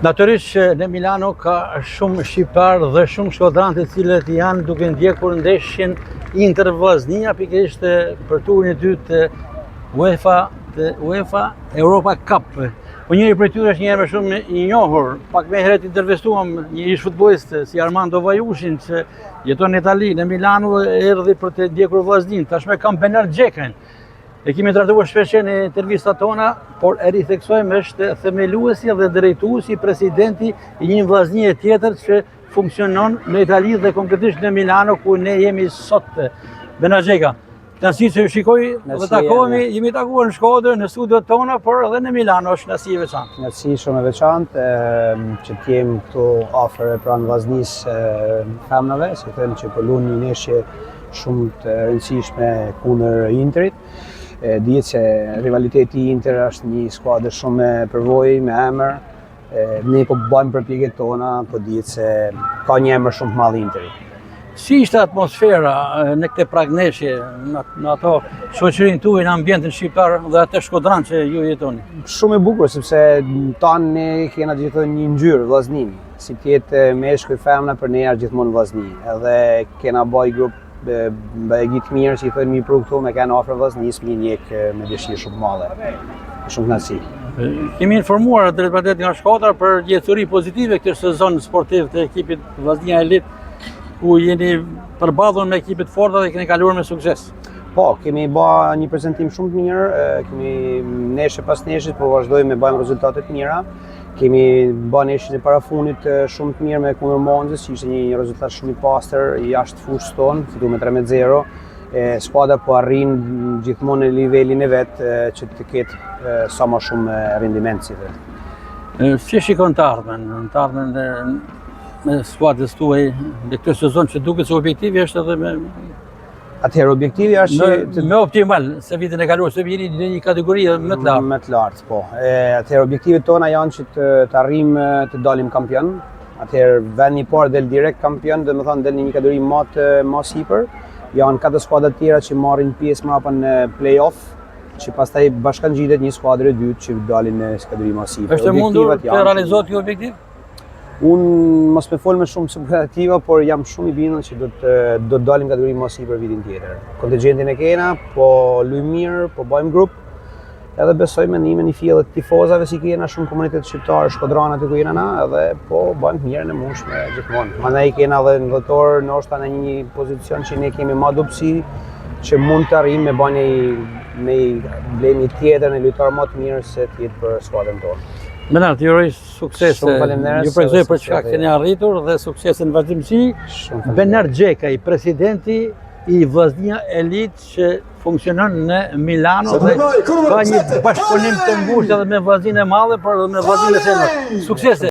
Natyrisht që në Milano ka shumë shqiptar dhe shumë shkodran të cilët janë duke ndjekur ndeshjen Inter Vllaznia pikërisht për turin e dytë të UEFA Europa Cup. Po njëri prej tyre është një emër shumë i njohur. Pak më herët intervistuam një ish futbollist si Armando Vajushin që jeton në Itali, në Milano erdhi për të ndjekur Vllaznin. Tashmë kam Bernard Xhekën. E kemi trajtuar shpesh në intervistat tona, por e ritheksojmë është themeluesi dhe drejtuesi presidenti i një vllaznie tjetër që funksionon në Itali dhe konkretisht në Milano ku ne jemi sot. Bernard Xheka, kënaqësi që ju shikoj dhe takohemi, jemi takuar në Shkodër, në studiot tona, por edhe në Milano është kënaqësi e veçantë. Kënaqësi shumë e veçantë që të jem këtu afër pranë vllaznisë femnave, si them që po luajnë një ndeshje shumë të rëndësishme kundër Interit. Dihet se rivaliteti i Inter është një skuadër shumë me përvojë, me emër. Ne po bëjmë përpjekjet tona, po dihet se ka një emër shumë të madh Interi. Si ishte atmosfera në këtë pragneshje, në ato shoqërinë tuaj, në ambientin shqiptar dhe atë shkodran që ju jetoni? Shumë e bukur, sepse tanë ne kena gjithmonë një ngjyrë vllaznin. Si tjetë meshkuj femna, për ne është gjithmonë vllazni. Edhe kena bëj grup bëjgit mirë, që i thënë mi pru këtu me kanë afër vllaznisë, mi njek me dëshirë shumë madhe. Shumë kënaqësi. Kemi informuar drejtpërdrejt nga Shkodra për gjethuri pozitive këtë sezon sportiv të ekipit Vllaznia Elit, ku jeni përballur me ekipet forta dhe keni kaluar me sukses. Po, kemi bë një prezantim shumë të mirë, kemi neshe pas neshit, po vazhdojmë me bëjmë rezultate të mira. Kemi bë neshin e parafundit shumë të mirë me kundër Monzës, që ishte një rezultat shumë i pastër, jashtë fushës tonë, fitu me 3-0. Skuadra po arrin gjithmonë në nivelin e vet që të ketë sa më shumë rendiment, si dhe. Si shikon të ardhmen me skuadrës tuaj në këtë sezon që duket se objektivi është edhe me... Atëherë objektivi është që... Me optimal, se vitin e kaluar, se vini në një kategori më të lartë. Më të lartë, po. Atëherë objektivet tona janë që të arrim të dalim kampion. Atëherë vendi i parë del direkt kampion, dhe më thënë del në një kategori më sipër. Janë 4 skuadra të tjera që marrin pjesë mbrapa në play-off, që pastaj bashkangjitet një skuadër e dytë që dalin në kategori më sipër. Është e mundur të realizohet ky objektiv? Unë mos me fol me shumë superlativa, por jam shumë i bindur që do të dalim kategori më sipër vitin tjetër. Kontingjentin e kena, po luajmë mirë, po bëjmë grup. Edhe besoj mendimin i fjellët tifozave si kena shumë komunitet shqiptar, shkodran aty ku jena na, edhe po bëjmë mirë në mushme gjithmonë. Mandej kena edhe në dhëtor, ndoshta në një pozicion që ne kemi më dobësi, që mund të arrijmë me bëni me blemi tjetër në lojtar më të mirë se të jetë për skuadrën tonë. Bernard, ju uroj sukses. Ju prezoj për çka keni arritur dhe suksese në vazhdimsi. Bernard Xheka, i presidenti i Vllaznia Elit që funksionon në Milano dhe ka një bashkëpunim të ngushtë edhe me Vllazninë e Madhe, por edhe me Vllazninë e Femrës. Suksese!